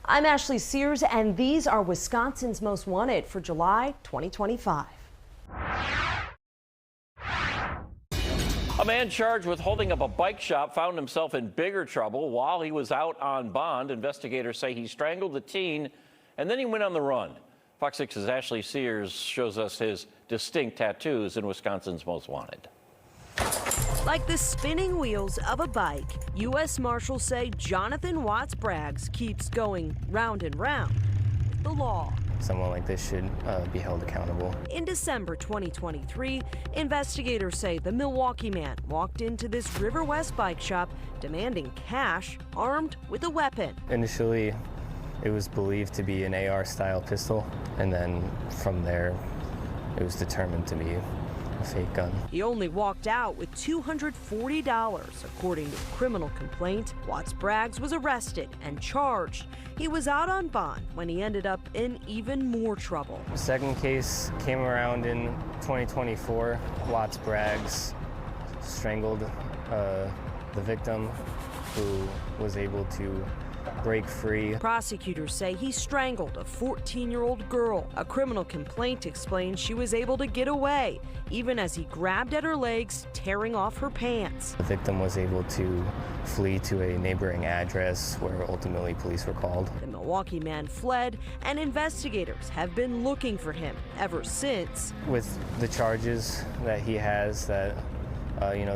I'm Ashley Sears, and these are Wisconsin's Most Wanted for July 2025. A man charged with holding up a bike shop found himself in bigger trouble while he was out on bond. Investigators say he strangled the teen and then he went on the run. Fox 6's Ashley Sears shows us his distinct tattoos in Wisconsin's Most Wanted. Like the spinning wheels of a bike, U.S. Marshals say Jonathan Watts Braggs keeps going round and round with the law. Someone like this should be held accountable. In December 2023, investigators say the Milwaukee man walked into this River West bike shop demanding cash, armed with a weapon. Initially, it was believed to be an AR-style pistol, and then from there, it was determined to be a fake gun. He only walked out with $240. According to a criminal complaint, Watts Braggs was arrested and charged. He was out on bond when he ended up in even more trouble. The second case came around in 2024. Watts Braggs strangled the victim, who was able to break free. Prosecutors say he strangled a 14-year-old girl. A criminal complaint explains she was able to get away, even as he grabbed at her legs, tearing off her pants. The victim was able to flee to a neighboring address where ultimately police were called. The Milwaukee man fled, and investigators have been looking for him ever since. With the charges that he has,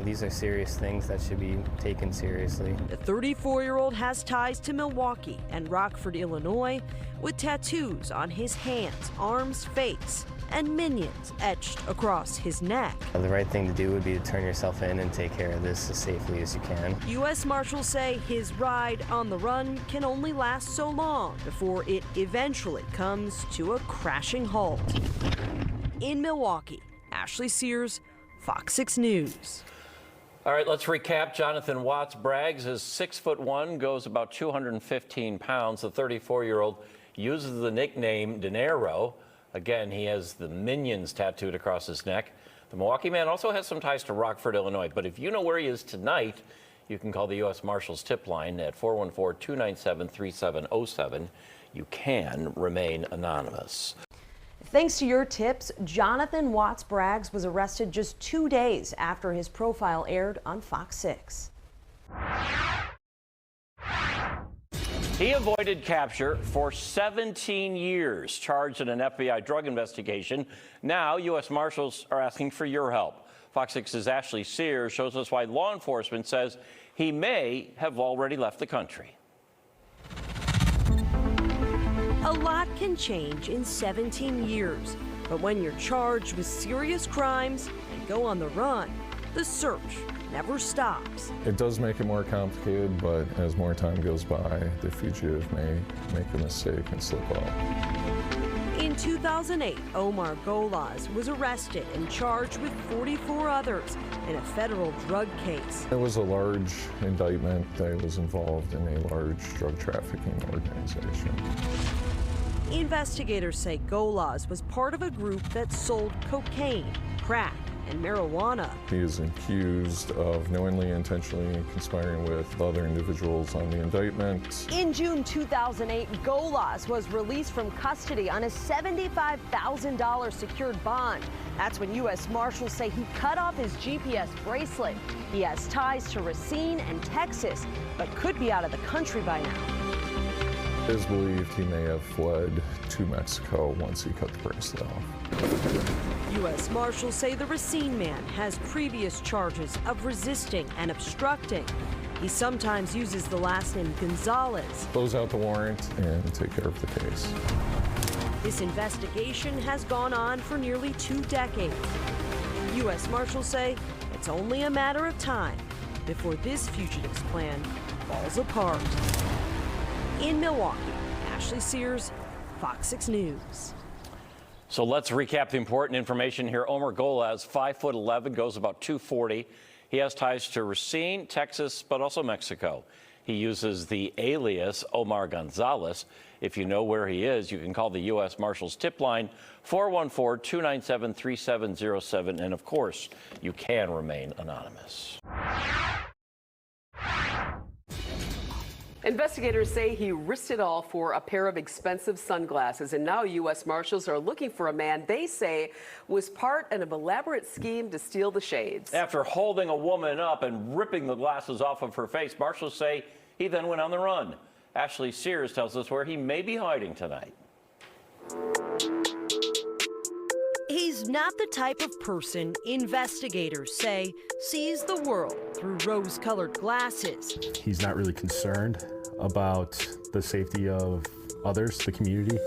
these are serious things that should be taken seriously. The 34-year-old has ties to Milwaukee and Rockford, Illinois, with tattoos on his hands, arms, face, and minions etched across his neck. The right thing to do would be to turn yourself in and take care of this as safely as you can. U.S. Marshals say his ride on the run can only last so long before it eventually comes to a crashing halt. In Milwaukee, Ashley Sears, Fox 6 News. All right, let's recap. Jonathan Watts Braggs is 6'1", goes about 215 pounds. The 34-year-old uses the nickname Dinero. Again, he has the Minions tattooed across his neck. The Milwaukee man also has some ties to Rockford, Illinois. But if you know where he is tonight, you can call the U.S. Marshals tip line at 414-297-3707. You can remain anonymous. Thanks to your tips, Jonathan Watts Braggs was arrested just 2 days after his profile aired on Fox 6. He avoided capture for 17 years, charged in an FBI drug investigation. Now, U.S. Marshals are asking for your help. Fox 6's Ashley Sears shows us why law enforcement says he may have already left the country. A lot can change in 17 years, but when you're charged with serious crimes and go on the run, the search never stops. It does make it more complicated, but as more time goes by, the fugitive may make a mistake and slip off. In 2008, Omar Golas was arrested and charged with 44 others in a federal drug case. It was a large indictment that was involved in a large drug trafficking organization. Investigators say Golas was part of a group that sold cocaine, crack, and marijuana. He is accused of knowingly, intentionally conspiring with other individuals on the indictment. In June 2008, Golas was released from custody on a $75,000 secured bond. That's when U.S. Marshals say he cut off his GPS bracelet. He has ties to Racine and Texas, but could be out of the country by now. It is believed he may have fled to Mexico once he cut the bracelet off. U.S. Marshals say the Racine man has previous charges of resisting and obstructing. He sometimes uses the last name Gonzalez. Close out the warrant and take care of the case. This investigation has gone on for nearly 2 decades. U.S. Marshals say it's only a matter of time before this fugitive's plan falls apart. In Milwaukee, Ashley Sears, Fox 6 News. So let's recap the important information here. Omar Golas, 5'11", goes about 240. He has ties to Racine, Texas, but also Mexico. He uses the alias Omar Gonzalez. If you know where he is, you can call the U.S. Marshals tip line 414-297-3707. And of course, you can remain anonymous. Investigators say he risked it all for a pair of expensive sunglasses, and now U.S. Marshals are looking for a man they say was part of an elaborate scheme to steal the shades. After holding a woman up and ripping the glasses off of her face, Marshals say he then went on the run. Ashley Sears tells us where he may be hiding tonight. He's not the type of person investigators say sees the world through rose-colored glasses. He's not really concerned about the safety of others, the community.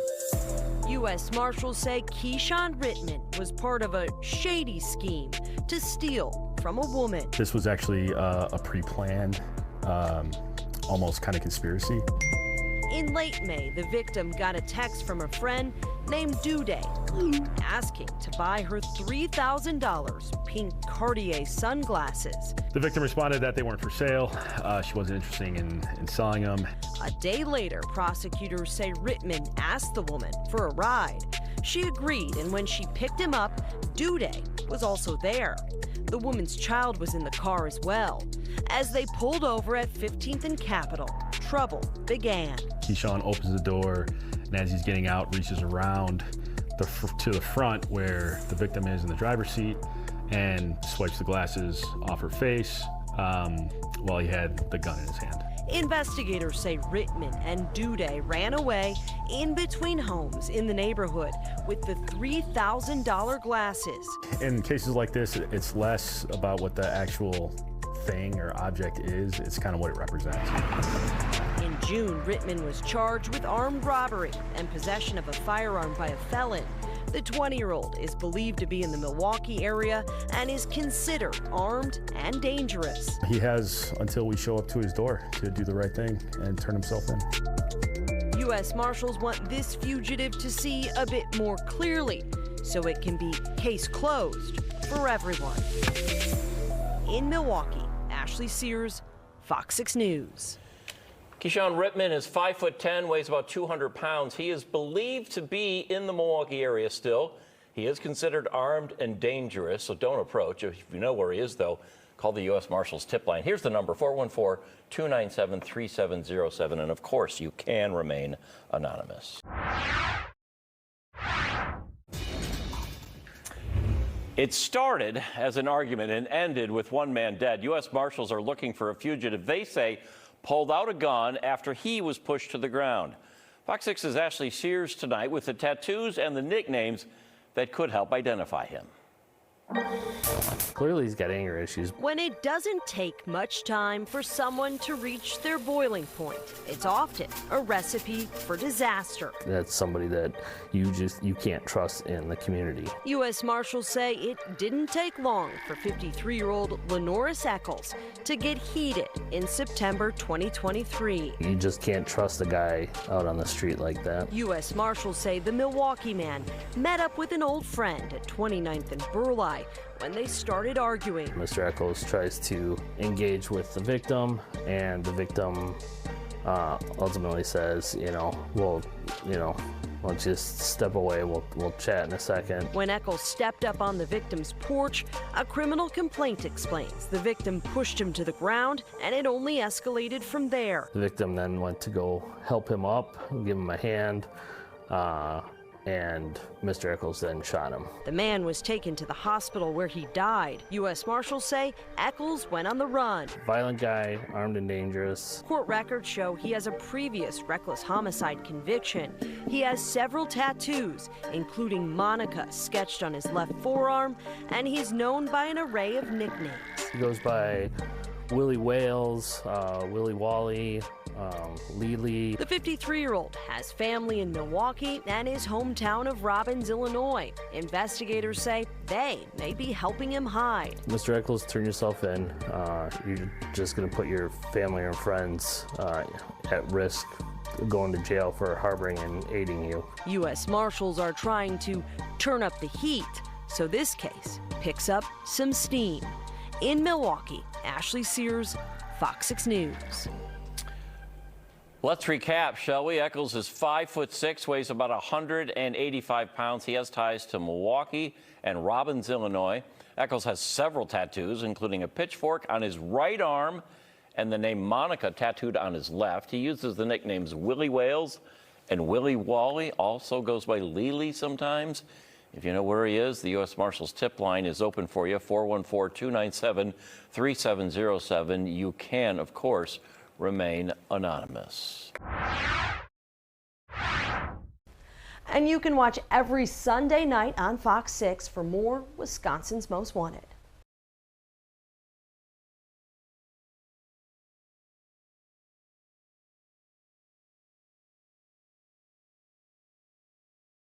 U.S. Marshals say Keshan Writman was part of a shady scheme to steal from a woman. This was actually a pre-planned, almost kind of conspiracy. In late May, the victim got a text from a friend named Duday asking to buy her $3,000 pink Cartier sunglasses. The victim responded that they weren't for sale. She wasn't interested in selling them. A day later, prosecutors say Writman asked the woman for a ride. She agreed, and when she picked him up, Duday was also there. The woman's child was in the car as well. As they pulled over at 15th and Capitol, trouble began. Keshan opens the door, and as he's getting out, reaches around to the front where the victim is in the driver's seat and swipes the glasses off her face while he had the gun in his hand. Investigators say Writman and Duday ran away in between homes in the neighborhood with the $3,000 glasses. In cases like this, it's less about what the actual thing or object is, it's kind of what it represents. In June, Writman was charged with armed robbery and possession of a firearm by a felon. The 20-year-old is believed to be in the Milwaukee area and is considered armed and dangerous. He has until we show up to his door to do the right thing and turn himself in. U.S. Marshals want this fugitive to see a bit more clearly so it can be case closed for everyone. In Milwaukee, Ashley Sears, Fox 6 News. Keshan Writman is 5'10", weighs about 200 pounds. He is believed to be in the Milwaukee area still. He is considered armed and dangerous, so don't approach. If you know where he is, though, call the U.S. Marshals tip line. Here's the number, 414-297-3707. And, of course, you can remain anonymous. It started as an argument and ended with one man dead. U.S. Marshals are looking for a fugitive they say pulled out a gun after he was pushed to the ground. Fox 6's Ashley Sears tonight with the tattoos and the nicknames that could help identify him. Clearly he's got anger issues. When it doesn't take much time for someone to reach their boiling point, it's often a recipe for disaster. That's somebody that you can't trust in the community. U.S. Marshals say it didn't take long for 53-year-old Willie Eckles to get heated in September 2023. You just can't trust a guy out on the street like that. U.S. Marshals say the Milwaukee man met up with an old friend at 29th and Burleigh when they started arguing. Mr. Eckles tries to engage with the victim, and the victim ultimately says, we'll just step away. We'll chat in a second. When Eckles stepped up on the victim's porch, a criminal complaint explains the victim pushed him to the ground, and it only escalated from there. The victim then went to go help him up, give him a hand, and Mr. Eckles then shot him. The man was taken to the hospital where he died. U.S. Marshals say Eckles went on the run. Violent guy, armed and dangerous. Court records show he has a previous reckless homicide conviction. He has several tattoos, including Monica sketched on his left forearm, and he's known by an array of nicknames. He goes by Willie Wales, Willie Wally, Lily. The 53-year-old has family in Milwaukee and his hometown of Robbins, Illinois. Investigators say they may be helping him hide. Mr. Eckles, turn yourself in. You're just going to put your family and friends at risk going to jail for harboring and aiding you. U.S. Marshals are trying to turn up the heat, so this case picks up some steam. In Milwaukee, Ashley Sears, Fox 6 News. Let's recap, shall we? Eckles is 5'6", weighs about 185 pounds. He has ties to Milwaukee and Robbins, Illinois. Eckles has several tattoos, including a pitchfork on his right arm and the name Monica tattooed on his left. He uses the nicknames Willie Wales and Willie Wally, also goes by Lily sometimes. If you know where he is, the U.S. Marshals tip line is open for you, 414-297-3707. You can, of course, remain anonymous. And you can watch every Sunday night on Fox 6 for more Wisconsin's Most Wanted.